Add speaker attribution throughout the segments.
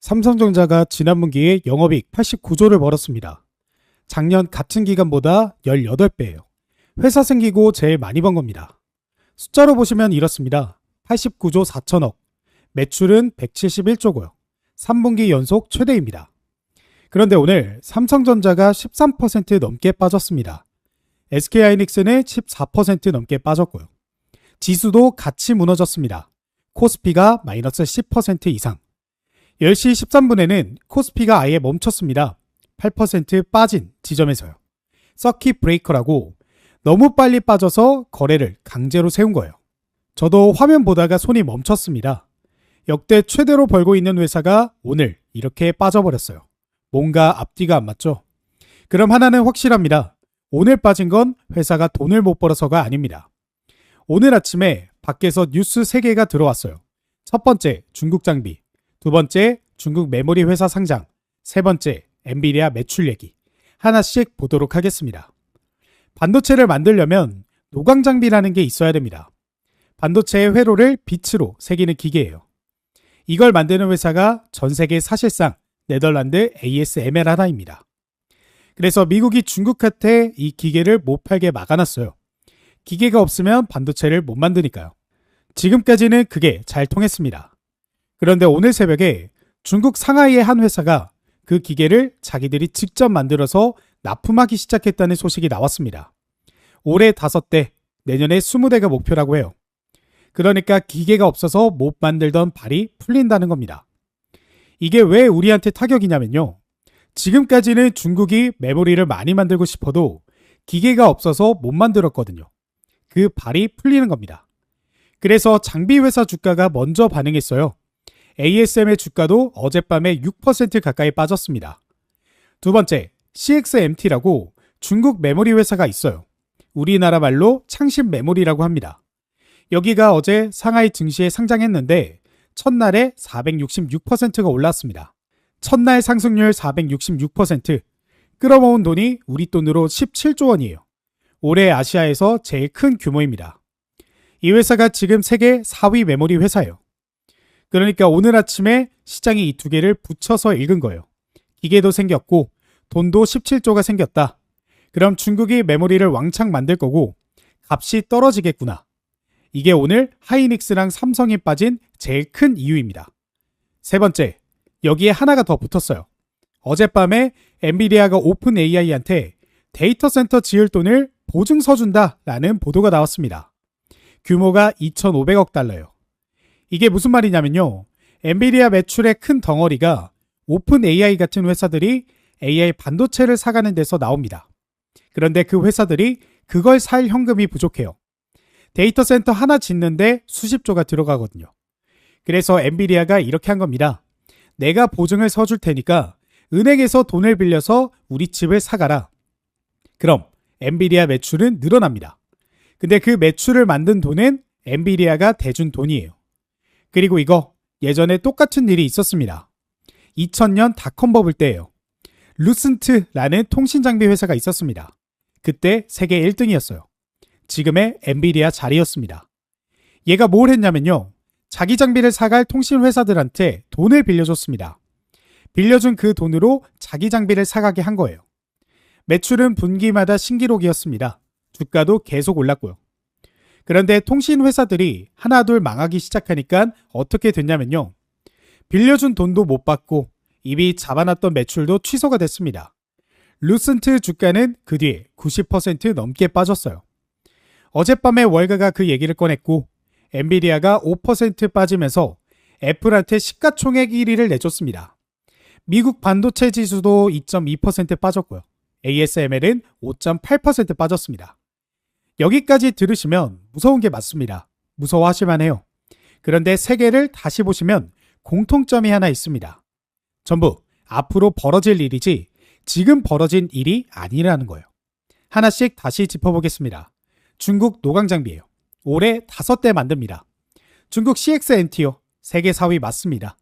Speaker 1: 삼성전자가 지난 분기에 영업이익 89조를 벌었습니다. 작년 같은 기간보다 18배예요. 회사 생기고 제일 많이 번 겁니다. 숫자로 보시면 이렇습니다. 89조 4천억, 매출은 171조고요. 3분기 연속 최대입니다. 그런데 오늘 삼성전자가 13% 넘게 빠졌습니다. SK하이닉스는 14% 넘게 빠졌고요. 지수도 같이 무너졌습니다. 코스피가 마이너스 10% 이상. 10시 13분에는 코스피가 아예 멈췄습니다. 8% 빠진 지점에서요. 서킷 브레이커라고 너무 빨리 빠져서 거래를 강제로 세운 거예요. 저도 화면 보다가 손이 멈췄습니다. 역대 최대로 벌고 있는 회사가 오늘 이렇게 빠져버렸어요. 뭔가 앞뒤가 안 맞죠? 그럼 하나는 확실합니다. 오늘 빠진 건 회사가 돈을 못 벌어서가 아닙니다. 오늘 아침에 밖에서 뉴스 3개가 들어왔어요. 첫 번째, 중국 장비. 두 번째, 중국 메모리 회사 상장. 세 번째, 엔비디아 매출 얘기. 하나씩 보도록 하겠습니다. 반도체를 만들려면 노광 장비라는 게 있어야 됩니다. 반도체의 회로를 빛으로 새기는 기계예요. 이걸 만드는 회사가 전 세계 사실상 네덜란드 ASML 하나입니다. 그래서 미국이 중국한테 이 기계를 못 팔게 막아놨어요. 기계가 없으면 반도체를 못 만드니까요. 지금까지는 그게 잘 통했습니다. 그런데 오늘 새벽에 중국 상하이의 한 회사가 그 기계를 자기들이 직접 만들어서 납품하기 시작했다는 소식이 나왔습니다. 올해 5대, 내년에 20대가 목표라고 해요. 그러니까 기계가 없어서 못 만들던 발이 풀린다는 겁니다. 이게 왜 우리한테 타격이냐면요. 지금까지는 중국이 메모리를 많이 만들고 싶어도 기계가 없어서 못 만들었거든요. 그 발이 풀리는 겁니다. 그래서 장비 회사 주가가 먼저 반응했어요. ASM의 주가도 어젯밤에 6% 가까이 빠졌습니다. 두 번째, CXMT라고 중국 메모리 회사가 있어요. 우리나라 말로 창신 메모리라고 합니다. 여기가 어제 상하이 증시에 상장했는데 첫날에 466%가 올랐습니다. 첫날 상승률 466%, 끌어모은 돈이 우리 돈으로 17조 원이에요. 올해 아시아에서 제일 큰 규모입니다. 이 회사가 지금 세계 4위 메모리 회사예요. 그러니까 오늘 아침에 시장이 이 두 개를 붙여서 읽은 거예요. 기계도 생겼고 돈도 17조가 생겼다. 그럼 중국이 메모리를 왕창 만들 거고 값이 떨어지겠구나. 이게 오늘 하이닉스랑 삼성이 빠진 제일 큰 이유입니다. 세 번째, 여기에 하나가 더 붙었어요. 어젯밤에 엔비디아가 오픈 AI한테 데이터 센터 지을 돈을 보증서 준다라는 보도가 나왔습니다. 규모가 2,500억 달러예요. 이게 무슨 말이냐면요. 엔비디아 매출의 큰 덩어리가 오픈 AI 같은 회사들이 AI 반도체를 사가는 데서 나옵니다. 그런데 그 회사들이 그걸 살 현금이 부족해요. 데이터 센터 하나 짓는데 수십조가 들어가거든요. 그래서 엔비디아가 이렇게 한 겁니다. 내가 보증을 서줄 테니까 은행에서 돈을 빌려서 우리 집을 사가라. 그럼 엔비디아 매출은 늘어납니다. 근데 그 매출을 만든 돈은 엔비디아가 대준 돈이에요. 그리고 이거 예전에 똑같은 일이 있었습니다. 2000년 닷컴 버블 때예요. 루센트라는 통신장비 회사가 있었습니다. 그때 세계 1등이었어요. 지금의 엔비디아 자리였습니다. 얘가 뭘 했냐면요. 자기 장비를 사갈 통신 회사들한테 돈을 빌려줬습니다. 빌려준 그 돈으로 자기 장비를 사가게 한 거예요. 매출은 분기마다 신기록이었습니다. 주가도 계속 올랐고요. 그런데 통신 회사들이 하나둘 망하기 시작하니까 어떻게 됐냐면요. 빌려준 돈도 못 받고 이미 잡아놨던 매출도 취소가 됐습니다. 루센트 주가는 그 뒤에 90% 넘게 빠졌어요. 어젯밤에 월가가 그 얘기를 꺼냈고 엔비디아가 5% 빠지면서 애플한테 시가총액 1위를 내줬습니다. 미국 반도체 지수도 2.2% 빠졌고요. ASML은 5.8% 빠졌습니다. 여기까지 들으시면 무서운 게 맞습니다. 무서워하실만 해요. 그런데 세계를 다시 보시면 공통점이 하나 있습니다. 전부 앞으로 벌어질 일이지 지금 벌어진 일이 아니라는 거예요. 하나씩 다시 짚어보겠습니다. 중국 노광장비예요. 올해 5대 만듭니다. 중국 CXNT요. 세계 4위 맞습니다.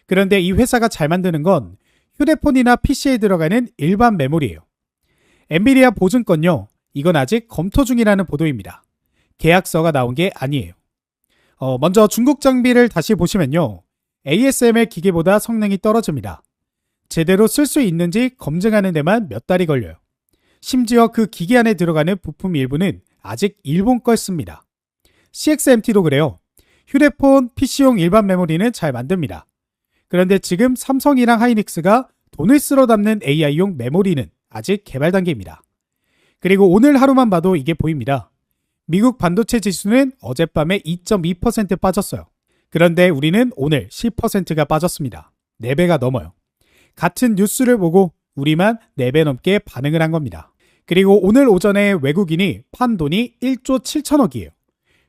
Speaker 1: 그런데 이 회사가 잘 만드는 건 휴대폰이나 PC에 들어가는 일반 메모리예요. 엔비디아 보증건요. 이건 아직 검토 중이라는 보도입니다. 계약서가 나온 게 아니에요. 먼저 중국 장비를 다시 보시면요. ASML 기계보다 성능이 떨어집니다. 제대로 쓸 수 있는지 검증하는 데만 몇 달이 걸려요. 심지어 그 기계 안에 들어가는 부품 일부는 아직 일본 걸 씁니다. CXMT도 그래요. 휴대폰, PC용 일반 메모리는 잘 만듭니다. 그런데 지금 삼성이랑 하이닉스가 돈을 쓸어 담는 AI용 메모리는 아직 개발 단계입니다. 그리고 오늘 하루만 봐도 이게 보입니다. 미국 반도체 지수는 어젯밤에 2.2% 빠졌어요. 그런데 우리는 오늘 10%가 빠졌습니다. 4배가 넘어요. 같은 뉴스를 보고 우리만 4배 넘게 반응을 한 겁니다. 그리고 오늘 오전에 외국인이 판 돈이 1조 7천억이에요.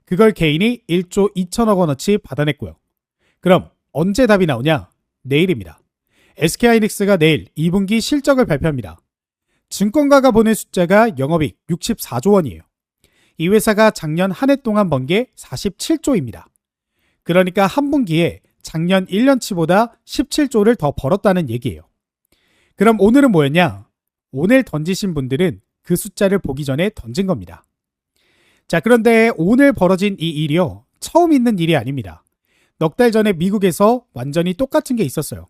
Speaker 1: 그걸 개인이 1조 2천억 원어치 받아냈고요. 그럼 언제 답이 나오냐? 내일입니다. SK하이닉스가 내일 2분기 실적을 발표합니다. 증권가가 보낸 숫자가 영업이익 64조 원이에요. 이 회사가 작년 한 해 동안 번 게 47조입니다. 그러니까 한 분기에 작년 1년치보다 17조를 더 벌었다는 얘기예요. 그럼 오늘은 뭐였냐? 오늘 던지신 분들은 그 숫자를 보기 전에 던진 겁니다. 자, 그런데 오늘 벌어진 이 일이요, 처음 있는 일이 아닙니다. 넉 달 전에 미국에서 완전히 똑같은 게 있었어요.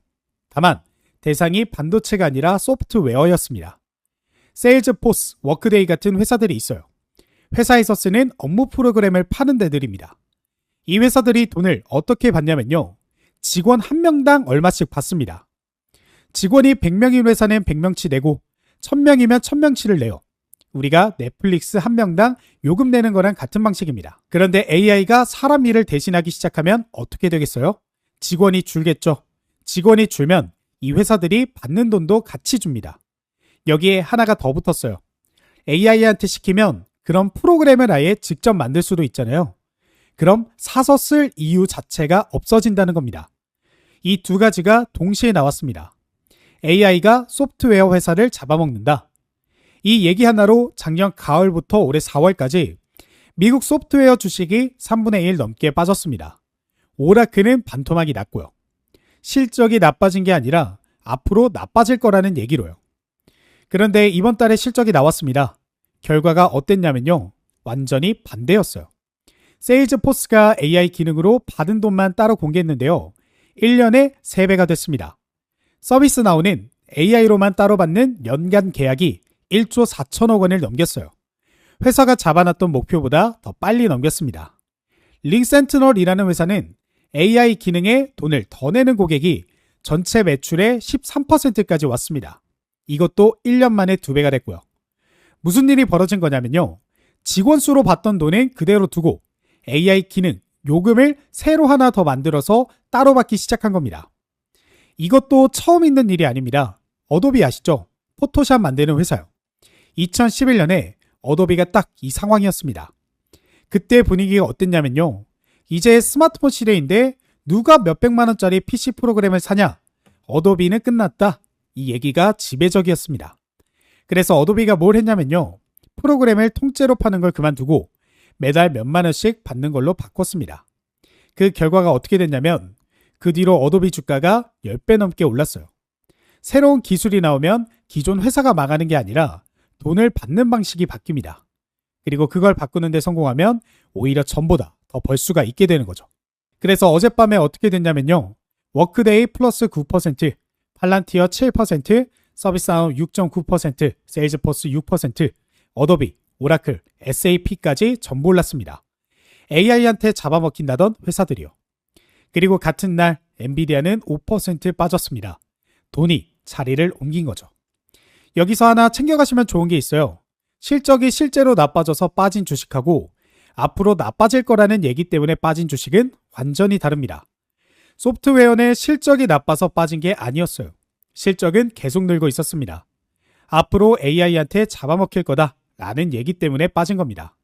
Speaker 1: 다만 대상이 반도체가 아니라 소프트웨어였습니다. 세일즈포스, 워크데이 같은 회사들이 있어요. 회사에서 쓰는 업무 프로그램을 파는 데들입니다. 이 회사들이 돈을 어떻게 받냐면요, 직원 한 명당 얼마씩 받습니다. 직원이 100명인 회사는 100명치 내고 1000명이면 1000명치를 내요. 우리가 넷플릭스 한 명당 요금 내는 거랑 같은 방식입니다. 그런데 AI가 사람 일을 대신하기 시작하면 어떻게 되겠어요? 직원이 줄겠죠. 직원이 줄면 이 회사들이 받는 돈도 같이 줍니다. 여기에 하나가 더 붙었어요. AI한테 시키면 그런 프로그램을 아예 직접 만들 수도 있잖아요. 그럼 사서 쓸 이유 자체가 없어진다는 겁니다. 이 두 가지가 동시에 나왔습니다. AI가 소프트웨어 회사를 잡아먹는다. 이 얘기 하나로 작년 가을부터 올해 4월까지 미국 소프트웨어 주식이 3분의 1 넘게 빠졌습니다. 오라클은 반토막이 났고요. 실적이 나빠진 게 아니라 앞으로 나빠질 거라는 얘기로요. 그런데 이번 달에 실적이 나왔습니다. 결과가 어땠냐면요, 완전히 반대였어요. 세일즈포스가 AI 기능으로 받은 돈만 따로 공개했는데요, 1년에 3배가 됐습니다. 서비스 나우는 AI로만 따로 받는 연간 계약이 1조 4천억 원을 넘겼어요. 회사가 잡아놨던 목표보다 더 빨리 넘겼습니다. 링센트널이라는 회사는 AI 기능에 돈을 더 내는 고객이 전체 매출의 13%까지 왔습니다. 이것도 1년 만에 2배가 됐고요. 무슨 일이 벌어진 거냐면요, 직원 수로 받던 돈은 그대로 두고 AI 기능, 요금을 새로 하나 더 만들어서 따로 받기 시작한 겁니다. 이것도 처음 있는 일이 아닙니다. 어도비 아시죠? 포토샵 만드는 회사요. 2011년에 어도비가 딱 이 상황이었습니다. 그때 분위기가 어땠냐면요, 이제 스마트폰 시대인데 누가 몇백만 원짜리 PC 프로그램을 사냐? 어도비는 끝났다. 이 얘기가 지배적이었습니다. 그래서 어도비가 뭘 했냐면요, 프로그램을 통째로 파는 걸 그만두고 매달 몇만 원씩 받는 걸로 바꿨습니다. 그 결과가 어떻게 됐냐면 그 뒤로 어도비 주가가 10배 넘게 올랐어요. 새로운 기술이 나오면 기존 회사가 망하는 게 아니라 돈을 받는 방식이 바뀝니다. 그리고 그걸 바꾸는 데 성공하면 오히려 전보다 더 벌 수가 있게 되는 거죠. 그래서 어젯밤에 어떻게 됐냐면요, 워크데이 플러스 9%, 팔란티어 7%, 서비스나우 6.9%, 세일즈포스 6%, 어도비, 오라클, SAP까지 전부 올랐습니다. AI한테 잡아먹힌다던 회사들이요. 그리고 같은 날 엔비디아는 5% 빠졌습니다. 돈이 자리를 옮긴 거죠. 여기서 하나 챙겨가시면 좋은 게 있어요. 실적이 실제로 나빠져서 빠진 주식하고 앞으로 나빠질 거라는 얘기 때문에 빠진 주식은 완전히 다릅니다. 소프트웨어는 실적이 나빠서 빠진 게 아니었어요. 실적은 계속 늘고 있었습니다. 앞으로 AI한테 잡아먹힐 거다 라는 얘기 때문에 빠진 겁니다.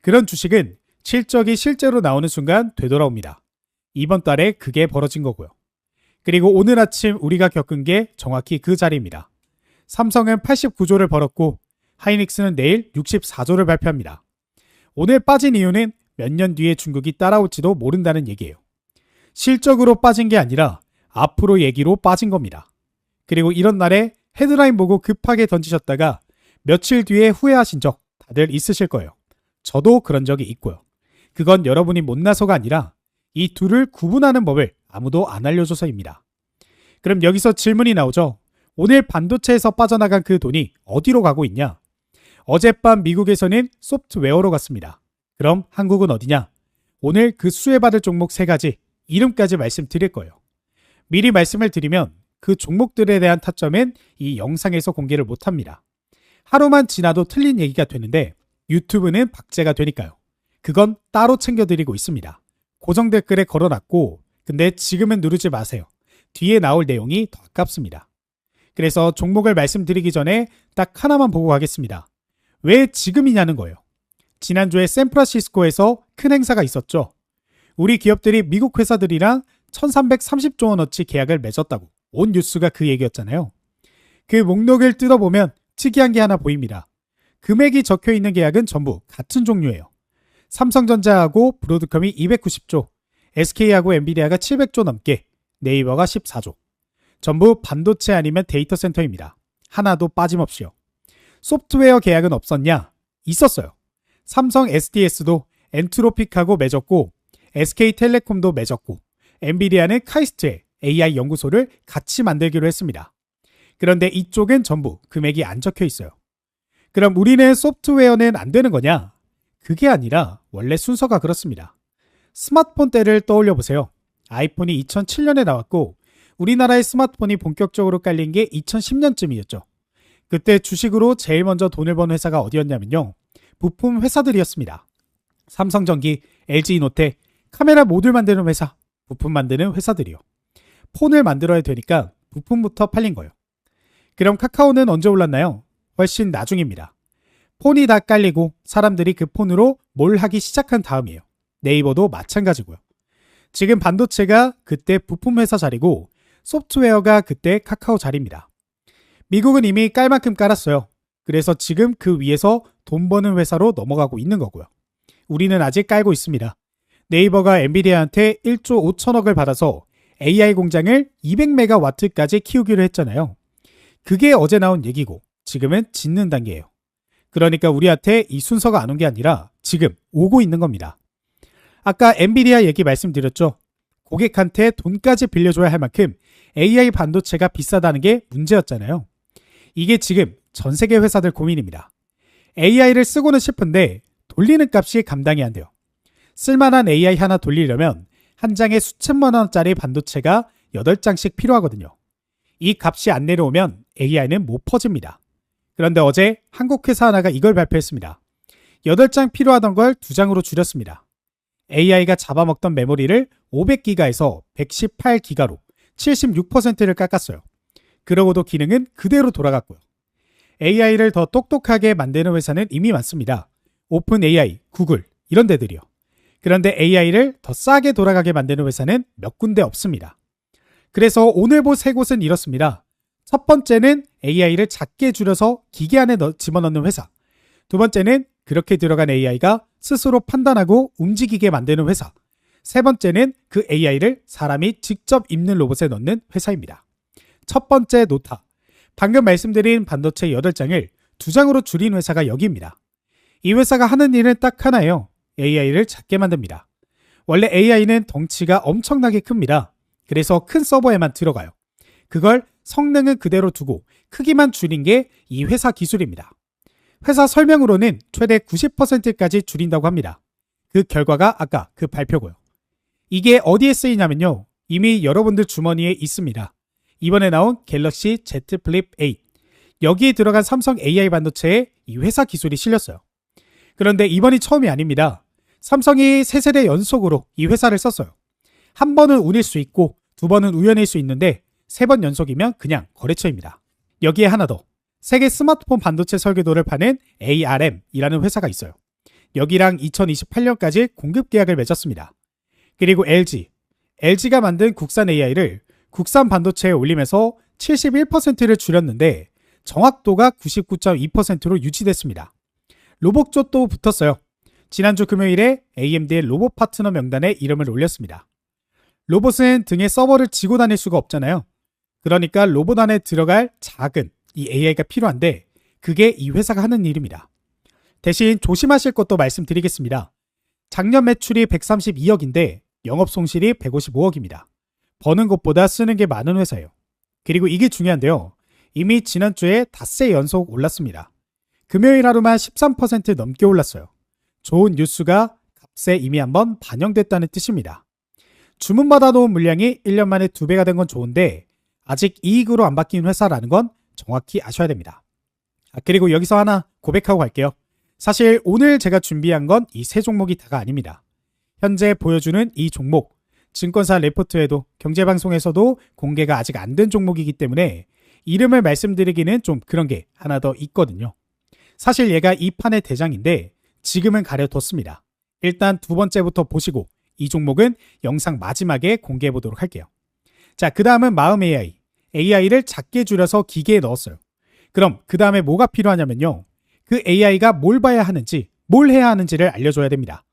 Speaker 1: 그런 주식은 실적이 실제로 나오는 순간 되돌아옵니다. 이번 달에 그게 벌어진 거고요. 그리고 오늘 아침 우리가 겪은 게 정확히 그 자리입니다. 삼성은 89조를 벌었고 하이닉스는 내일 64조를 발표합니다. 오늘 빠진 이유는 몇 년 뒤에 중국이 따라올지도 모른다는 얘기예요. 실적으로 빠진 게 아니라 앞으로 얘기로 빠진 겁니다. 그리고 이런 날에 헤드라인 보고 급하게 던지셨다가 며칠 뒤에 후회하신 적 다들 있으실 거예요. 저도 그런 적이 있고요. 그건 여러분이 못나서가 아니라 이 둘을 구분하는 법을 아무도 안 알려줘서입니다. 그럼 여기서 질문이 나오죠. 오늘 반도체에서 빠져나간 그 돈이 어디로 가고 있냐? 어젯밤 미국에서는 소프트웨어로 갔습니다. 그럼 한국은 어디냐? 오늘 그 수혜받을 종목 3가지, 이름까지 말씀드릴 거예요. 미리 말씀을 드리면 그 종목들에 대한 타점은 이 영상에서 공개를 못합니다. 하루만 지나도 틀린 얘기가 되는데 유튜브는 박제가 되니까요. 그건 따로 챙겨드리고 있습니다. 고정 댓글에 걸어놨고 근데 지금은 누르지 마세요. 뒤에 나올 내용이 더 아깝습니다. 그래서 종목을 말씀드리기 전에 딱 하나만 보고 가겠습니다. 왜 지금이냐는 거예요. 지난주에 샌프란시스코에서 큰 행사가 있었죠. 우리 기업들이 미국 회사들이랑 1330조 원어치 계약을 맺었다고 온 뉴스가 그 얘기였잖아요. 그 목록을 뜯어보면 특이한 게 하나 보입니다. 금액이 적혀있는 계약은 전부 같은 종류예요. 삼성전자하고 브로드컴이 290조, SK하고 엔비디아가 700조 넘게, 네이버가 14조. 전부 반도체 아니면 데이터 센터입니다. 하나도 빠짐없이요. 소프트웨어 계약은 없었냐? 있었어요. 삼성 SDS도 엔트로픽하고 맺었고 SK텔레콤도 맺었고 엔비디아는 카이스트의 AI 연구소를 같이 만들기로 했습니다. 그런데 이쪽은 전부 금액이 안 적혀 있어요. 그럼 우리는 소프트웨어는 안 되는 거냐? 그게 아니라 원래 순서가 그렇습니다. 스마트폰 때를 떠올려 보세요. 아이폰이 2007년에 나왔고 우리나라의 스마트폰이 본격적으로 깔린 게 2010년쯤이었죠. 그때 주식으로 제일 먼저 돈을 번 회사가 어디였냐면요. 부품 회사들이었습니다. 삼성전기, LG이노텍, 카메라 모듈 만드는 회사, 부품 만드는 회사들이요. 폰을 만들어야 되니까 부품부터 팔린 거예요. 그럼 카카오는 언제 올랐나요? 훨씬 나중입니다. 폰이 다 깔리고 사람들이 그 폰으로 뭘 하기 시작한 다음이에요. 네이버도 마찬가지고요. 지금 반도체가 그때 부품 회사 자리고 소프트웨어가 그때 카카오 자리입니다. 미국은 이미 깔 만큼 깔았어요. 그래서 지금 그 위에서 돈 버는 회사로 넘어가고 있는 거고요. 우리는 아직 깔고 있습니다. 네이버가 엔비디아한테 1조 5천억을 받아서 AI 공장을 200메가와트까지 키우기로 했잖아요. 그게 어제 나온 얘기고 지금은 짓는 단계예요. 그러니까 우리한테 이 순서가 안 온 게 아니라 지금 오고 있는 겁니다. 아까 엔비디아 얘기 말씀드렸죠. 고객한테 돈까지 빌려줘야 할 만큼 AI 반도체가 비싸다는 게 문제였잖아요. 이게 지금 전 세계 회사들 고민입니다. AI를 쓰고는 싶은데 돌리는 값이 감당이 안 돼요. 쓸만한 AI 하나 돌리려면 한 장에 수천만 원짜리 반도체가 8장씩 필요하거든요. 이 값이 안 내려오면 AI는 못 퍼집니다. 그런데 어제 한국 회사 하나가 이걸 발표했습니다. 8장 필요하던 걸 2장으로 줄였습니다. AI가 잡아먹던 메모리를 500기가에서 118기가로 76%를 깎았어요. 그러고도 기능은 그대로 돌아갔고요. AI를 더 똑똑하게 만드는 회사는 이미 많습니다. 오픈 AI, 구글 이런 데들이요. 그런데 AI를 더 싸게 돌아가게 만드는 회사는 몇 군데 없습니다. 그래서 오늘 볼 3곳은 이렇습니다. 첫 번째는 AI를 작게 줄여서 기계 안에 집어넣는 회사. 두 번째는 그렇게 들어간 AI가 스스로 판단하고 움직이게 만드는 회사. 세 번째는 그 AI를 사람이 직접 입는 로봇에 넣는 회사입니다. 첫 번째 노타. 방금 말씀드린 반도체 8장을 2장으로 줄인 회사가 여기입니다. 이 회사가 하는 일은 딱 하나예요. AI를 작게 만듭니다. 원래 AI는 덩치가 엄청나게 큽니다. 그래서 큰 서버에만 들어가요. 그걸 성능은 그대로 두고 크기만 줄인 게 이 회사 기술입니다. 회사 설명으로는 최대 90%까지 줄인다고 합니다. 그 결과가 아까 그 발표고요. 이게 어디에 쓰이냐면요. 이미 여러분들 주머니에 있습니다. 이번에 나온 갤럭시 Z 플립 8. 여기에 들어간 삼성 AI 반도체에 이 회사 기술이 실렸어요. 그런데 이번이 처음이 아닙니다. 삼성이 3세대 연속으로 이 회사를 썼어요. 한 번은 운일 수 있고 2번은 우연일 수 있는데 3번 연속이면 그냥 거래처입니다. 여기에 하나 더. 세계 스마트폰 반도체 설계도를 파는 ARM이라는 회사가 있어요. 여기랑 2028년까지 공급 계약을 맺었습니다. 그리고 LG가 만든 국산 AI를 국산 반도체에 올리면서 71%를 줄였는데 정확도가 99.2%로 유지됐습니다. 로봇 쪽도 붙었어요. 지난주 금요일에 AMD의 로봇 파트너 명단에 이름을 올렸습니다. 로봇은 등에 서버를 지고 다닐 수가 없잖아요. 그러니까 로봇 안에 들어갈 작은 이 AI가 필요한데 그게 이 회사가 하는 일입니다. 대신 조심하실 것도 말씀드리겠습니다. 작년 매출이 132억인데 영업 손실이 155억입니다. 버는 것보다 쓰는 게 많은 회사예요. 그리고 이게 중요한데요. 이미 지난주에 닷새 연속 올랐습니다. 금요일 하루만 13% 넘게 올랐어요. 좋은 뉴스가 값에 이미 한번 반영됐다는 뜻입니다. 주문받아 놓은 물량이 1년 만에 2배가 된 건 좋은데 아직 이익으로 안 바뀐 회사라는 건 정확히 아셔야 됩니다. 그리고 여기서 하나 고백하고 갈게요. 사실 오늘 제가 준비한 건 이 세 종목이 다가 아닙니다. 현재 보여주는 이 종목, 증권사 레포트에도 경제방송에서도 공개가 아직 안 된 종목이기 때문에 이름을 말씀드리기는 좀 그런 게 하나 더 있거든요. 사실 얘가 이 판의 대장인데 지금은 가려뒀습니다. 일단 두 번째부터 보시고 이 종목은 영상 마지막에 공개해 보도록 할게요. 자, 그 다음은 마음 AI. AI를 작게 줄여서 기계에 넣었어요. 그럼 그 다음에 뭐가 필요하냐면요. 그 AI가 뭘 봐야 하는지, 뭘 해야 하는지를 알려줘야 됩니다.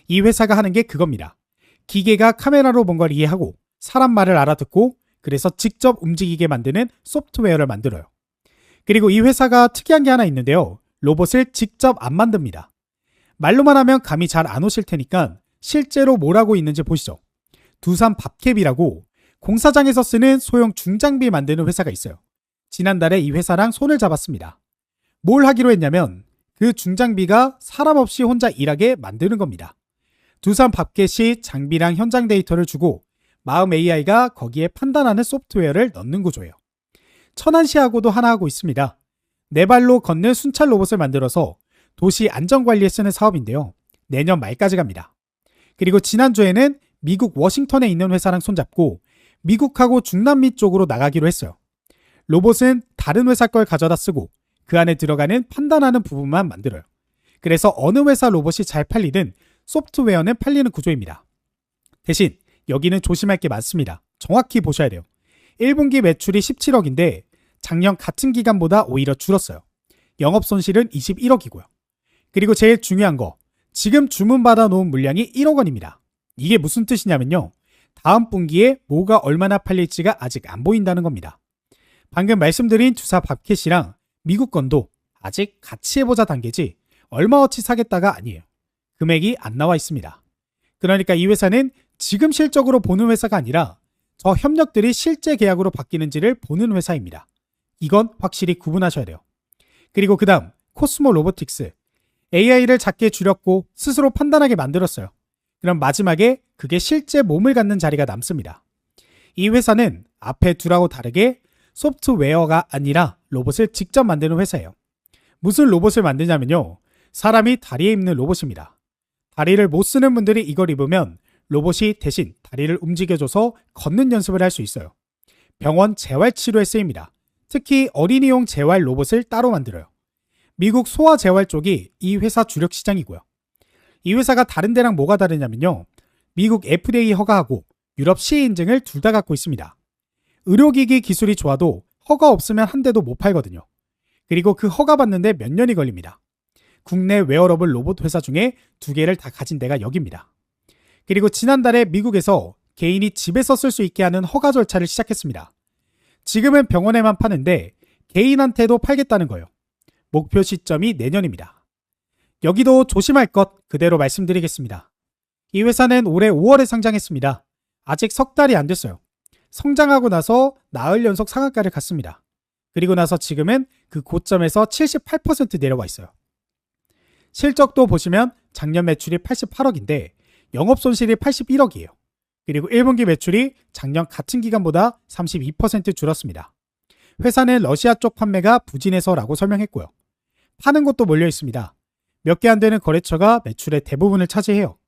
Speaker 1: 이 회사가 하는 게 그겁니다. 기계가 카메라로 뭔가를 이해하고 사람 말을 알아듣고 그래서 직접 움직이게 만드는 소프트웨어를 만들어요. 그리고 이 회사가 특이한 게 하나 있는데요. 로봇을 직접 안 만듭니다. 말로만 하면 감이 잘 안 오실 테니까 실제로 뭘 하고 있는지 보시죠. 두산 밥캡이라고 공사장에서 쓰는 소형 중장비 만드는 회사가 있어요. 지난달에 이 회사랑 손을 잡았습니다. 뭘 하기로 했냐면 그 중장비가 사람 없이 혼자 일하게 만드는 겁니다. 두산 밥켓이 장비랑 현장 데이터를 주고 마음 AI가 거기에 판단하는 소프트웨어를 넣는 구조예요. 천안시하고도 하나 하고 있습니다. 네 발로 걷는 순찰 로봇을 만들어서 도시 안전관리에 쓰는 사업인데요. 내년 말까지 갑니다. 그리고 지난주에는 미국 워싱턴에 있는 회사랑 손잡고 미국하고 중남미 쪽으로 나가기로 했어요. 로봇은 다른 회사 걸 가져다 쓰고 그 안에 들어가는 판단하는 부분만 만들어요. 그래서 어느 회사 로봇이 잘 팔리든 소프트웨어는 팔리는 구조입니다. 대신 여기는 조심할 게 많습니다. 정확히 보셔야 돼요. 1분기 매출이 17억인데 작년 같은 기간보다 오히려 줄었어요. 영업손실은 21억이고요. 그리고 제일 중요한 거, 지금 주문받아 놓은 물량이 1억 원입니다. 이게 무슨 뜻이냐면요. 다음 분기에 뭐가 얼마나 팔릴지가 아직 안 보인다는 겁니다. 방금 말씀드린 두산 밥켓이랑 미국 건도 아직 같이 해보자 단계지 얼마어치 사겠다가 아니에요. 금액이 안 나와 있습니다. 그러니까 이 회사는 지금 실적으로 보는 회사가 아니라 저 협력들이 실제 계약으로 바뀌는지를 보는 회사입니다. 이건 확실히 구분하셔야 돼요. 그리고 그 다음 코스모 로보틱스. AI를 작게 줄였고 스스로 판단하게 만들었어요. 그럼 마지막에 그게 실제 몸을 갖는 자리가 남습니다. 이 회사는 앞에 둘하고 다르게 소프트웨어가 아니라 로봇을 직접 만드는 회사예요. 무슨 로봇을 만드냐면요. 사람이 다리에 입는 로봇입니다. 다리를 못 쓰는 분들이 이걸 입으면 로봇이 대신 다리를 움직여줘서 걷는 연습을 할 수 있어요. 병원 재활치료에 쓰입니다. 특히 어린이용 재활 로봇을 따로 만들어요. 미국 소아재활 쪽이 이 회사 주력 시장이고요. 이 회사가 다른 데랑 뭐가 다르냐면요. 미국 FDA 허가하고 유럽 CE 인증을 둘 다 갖고 있습니다. 의료기기 기술이 좋아도 허가 없으면 한 대도 못 팔거든요. 그리고 그 허가 받는데 몇 년이 걸립니다. 국내 웨어러블 로봇 회사 중에 2개를 다 가진 데가 여기입니다. 그리고 지난달에 미국에서 개인이 집에서 쓸 수 있게 하는 허가 절차를 시작했습니다. 지금은 병원에만 파는데 개인한테도 팔겠다는 거예요. 목표 시점이 내년입니다. 여기도 조심할 것 그대로 말씀드리겠습니다. 이 회사는 올해 5월에 상장했습니다. 아직 석 달이 안 됐어요. 성장하고 나서 나흘 연속 상한가를 갔습니다. 그리고 나서 지금은 그 고점에서 78% 내려와 있어요. 실적도 보시면 작년 매출이 88억인데 영업손실이 81억이에요. 그리고 1분기 매출이 작년 같은 기간보다 32% 줄었습니다. 회사는 러시아 쪽 판매가 부진해서라고 설명했고요. 파는 곳도 몰려 있습니다. 몇 개 안 되는 거래처가 매출의 대부분을 차지해요.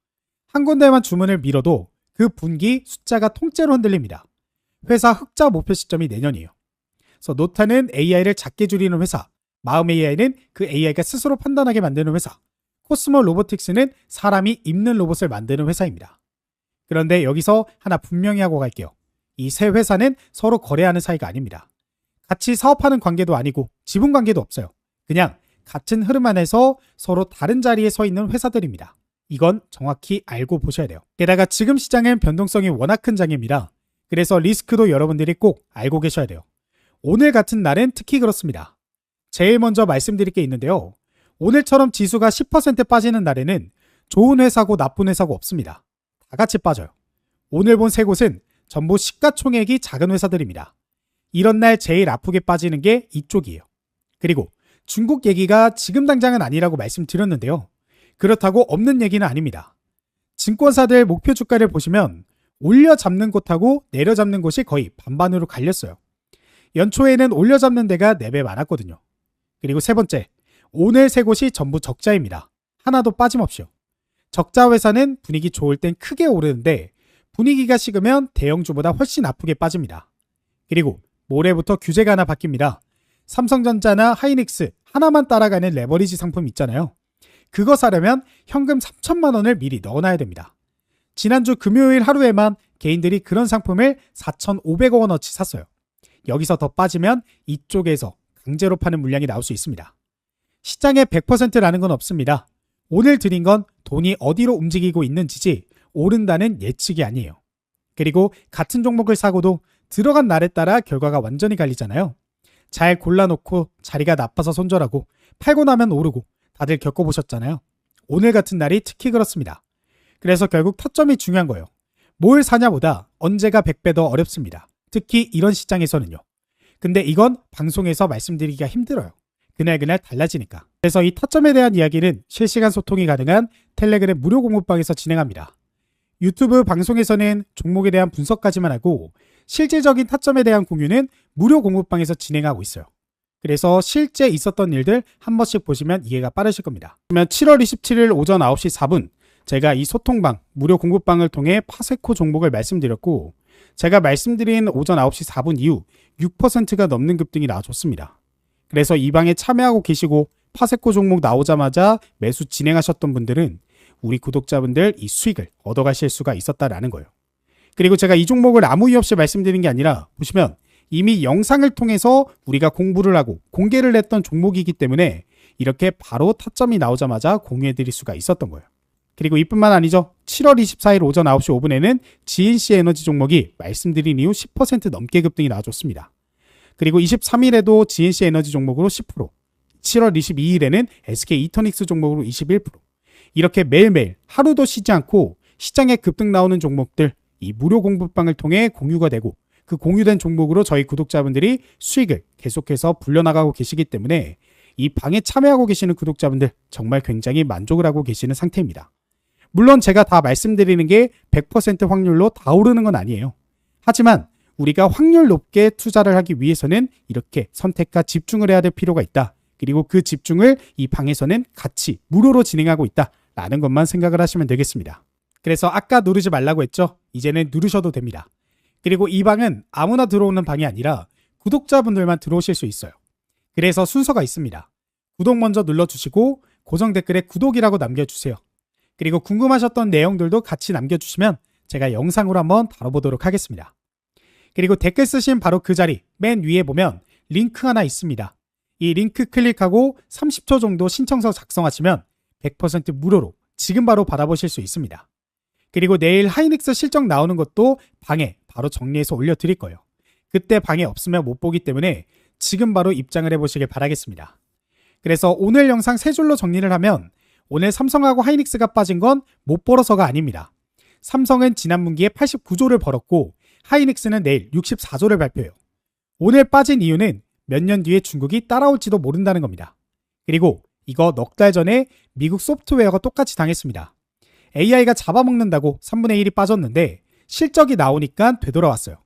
Speaker 1: 한 군데만 주문을 밀어도 그 분기 숫자가 통째로 흔들립니다. 회사 흑자 목표 시점이 내년이에요. 그래서 노타는 AI를 작게 줄이는 회사, 마음 AI는 그 AI가 스스로 판단하게 만드는 회사, 코스모 로보틱스는 사람이 입는 로봇을 만드는 회사입니다. 그런데 여기서 하나 분명히 하고 갈게요. 이 세 회사는 서로 거래하는 사이가 아닙니다. 같이 사업하는 관계도 아니고 지분 관계도 없어요. 그냥 같은 흐름 안에서 서로 다른 자리에 서 있는 회사들입니다. 이건 정확히 알고 보셔야 돼요. 게다가 지금 시장은 변동성이 워낙 큰 장입니다. 그래서 리스크도 여러분들이 꼭 알고 계셔야 돼요. 오늘 같은 날은 특히 그렇습니다. 제일 먼저 말씀드릴 게 있는데요. 오늘처럼 지수가 10% 빠지는 날에는 좋은 회사고 나쁜 회사고 없습니다. 다 같이 빠져요. 오늘 본 세 곳은 전부 시가총액이 작은 회사들입니다. 이런 날 제일 아프게 빠지는 게 이쪽이에요. 그리고 중국 얘기가 지금 당장은 아니라고 말씀드렸는데요. 그렇다고 없는 얘기는 아닙니다. 증권사들 목표 주가를 보시면 올려잡는 곳하고 내려잡는 곳이 거의 반반으로 갈렸어요. 연초에는 올려잡는 데가 4배 많았거든요. 그리고 세 번째, 오늘 세 곳이 전부 적자입니다. 하나도 빠짐없이요. 적자 회사는 분위기 좋을 땐 크게 오르는데 분위기가 식으면 대형주보다 훨씬 아프게 빠집니다. 그리고 모레부터 규제가 하나 바뀝니다. 삼성전자나 하이닉스 하나만 따라가는 레버리지 상품 있잖아요. 그거 사려면 현금 3천만 원을 미리 넣어놔야 됩니다. 지난주 금요일 하루에만 개인들이 그런 상품을 4,500억 원어치 샀어요. 여기서 더 빠지면 이쪽에서 강제로 파는 물량이 나올 수 있습니다. 시장에 100%라는 건 없습니다. 오늘 드린 건 돈이 어디로 움직이고 있는지지 오른다는 예측이 아니에요. 그리고 같은 종목을 사고도 들어간 날에 따라 결과가 완전히 갈리잖아요. 잘 골라놓고 자리가 나빠서 손절하고 팔고 나면 오르고 다들 겪어보셨잖아요. 오늘 같은 날이 특히 그렇습니다. 그래서 결국 타점이 중요한 거예요. 뭘 사냐보다 언제가 100배 더 어렵습니다. 특히 이런 시장에서는요. 근데 이건 방송에서 말씀드리기가 힘들어요. 그날그날 달라지니까. 그래서 이 타점에 대한 이야기는 실시간 소통이 가능한 텔레그램 무료 공부방에서 진행합니다. 유튜브 방송에서는 종목에 대한 분석까지만 하고 실질적인 타점에 대한 공유는 무료 공부방에서 진행하고 있어요. 그래서 실제 있었던 일들 한 번씩 보시면 이해가 빠르실 겁니다. 그러면 7월 27일 오전 9시 4분 제가 이 소통방, 무료 공부방을 통해 파세코 종목을 말씀드렸고 제가 말씀드린 오전 9시 4분 이후 6%가 넘는 급등이 나와줬습니다. 그래서 이 방에 참여하고 계시고 파세코 종목 나오자마자 매수 진행하셨던 분들은 우리 구독자분들 이 수익을 얻어가실 수가 있었다라는 거예요. 그리고 제가 이 종목을 아무 이유 없이 말씀드린 게 아니라 보시면 이미 영상을 통해서 우리가 공부를 하고 공개를 했던 종목이기 때문에 이렇게 바로 타점이 나오자마자 공유해드릴 수가 있었던 거예요. 그리고 이뿐만 아니죠. 7월 24일 오전 9시 5분에는 GNC 에너지 종목이 말씀드린 이후 10% 넘게 급등이 나와줬습니다. 그리고 23일에도 GNC 에너지 종목으로 10%, 7월 22일에는 SK 이터닉스 종목으로 21%. 이렇게 매일매일 하루도 쉬지 않고 시장에 급등 나오는 종목들 이 무료 공부방을 통해 공유가 되고 그 공유된 종목으로 저희 구독자분들이 수익을 계속해서 불려나가고 계시기 때문에 이 방에 참여하고 계시는 구독자분들 정말 굉장히 만족을 하고 계시는 상태입니다. 물론 제가 다 말씀드리는 게 100% 확률로 다 오르는 건 아니에요. 하지만 우리가 확률 높게 투자를 하기 위해서는 이렇게 선택과 집중을 해야 될 필요가 있다. 그리고 그 집중을 이 방에서는 같이 무료로 진행하고 있다라는 것만 생각을 하시면 되겠습니다. 그래서 아까 누르지 말라고 했죠? 이제는 누르셔도 됩니다. 그리고 이 방은 아무나 들어오는 방이 아니라 구독자분들만 들어오실 수 있어요. 그래서 순서가 있습니다. 구독 먼저 눌러주시고 고정 댓글에 구독이라고 남겨주세요. 그리고 궁금하셨던 내용들도 같이 남겨주시면 제가 영상으로 한번 다뤄보도록 하겠습니다. 그리고 댓글 쓰신 바로 그 자리 맨 위에 보면 링크 하나 있습니다. 이 링크 클릭하고 30초 정도 신청서 작성하시면 100% 무료로 지금 바로 받아보실 수 있습니다. 그리고 내일 하이닉스 실적 나오는 것도 방에 바로 정리해서 올려드릴 거예요. 그때 방에 없으면 못 보기 때문에 지금 바로 입장을 해보시길 바라겠습니다. 그래서 오늘 영상 세 줄로 정리를 하면 오늘 삼성하고 하이닉스가 빠진 건 못 벌어서가 아닙니다. 삼성은 지난 분기에 89조를 벌었고 하이닉스는 내일 64조를 발표해요. 오늘 빠진 이유는 몇 년 뒤에 중국이 따라올지도 모른다는 겁니다. 그리고 이거 넉 달 전에 미국 소프트웨어가 똑같이 당했습니다. AI가 잡아먹는다고 3분의 1이 빠졌는데 실적이 나오니까 되돌아왔어요.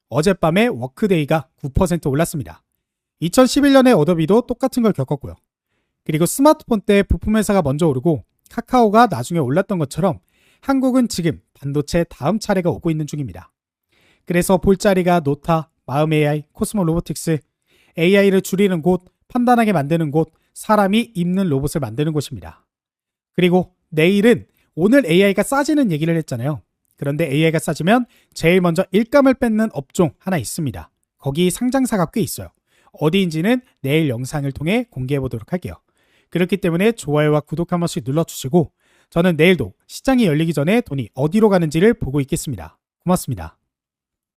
Speaker 1: 어젯밤에 워크데이가 9% 올랐습니다. 2011년에 어도비도 똑같은 걸 겪었고요. 그리고 스마트폰 때 부품 회사가 먼저 오르고 카카오가 나중에 올랐던 것처럼 한국은 지금 반도체 다음 차례가 오고 있는 중입니다. 그래서 볼 자리가 노타, 마음 AI, 코스모 로보틱스, AI를 줄이는 곳, 판단하게 만드는 곳, 사람이 입는 로봇을 만드는 곳입니다. 그리고 내일은 오늘 AI가 싸지는 얘기를 했잖아요. 그런데 AI가 싸지면 제일 먼저 일감을 뺏는 업종 하나 있습니다. 거기 상장사가 꽤 있어요. 어디인지는 내일 영상을 통해 공개해 보도록 할게요. 그렇기 때문에 좋아요와 구독 한 번씩 눌러주시고 저는 내일도 시장이 열리기 전에 돈이 어디로 가는지를 보고 있겠습니다. 고맙습니다.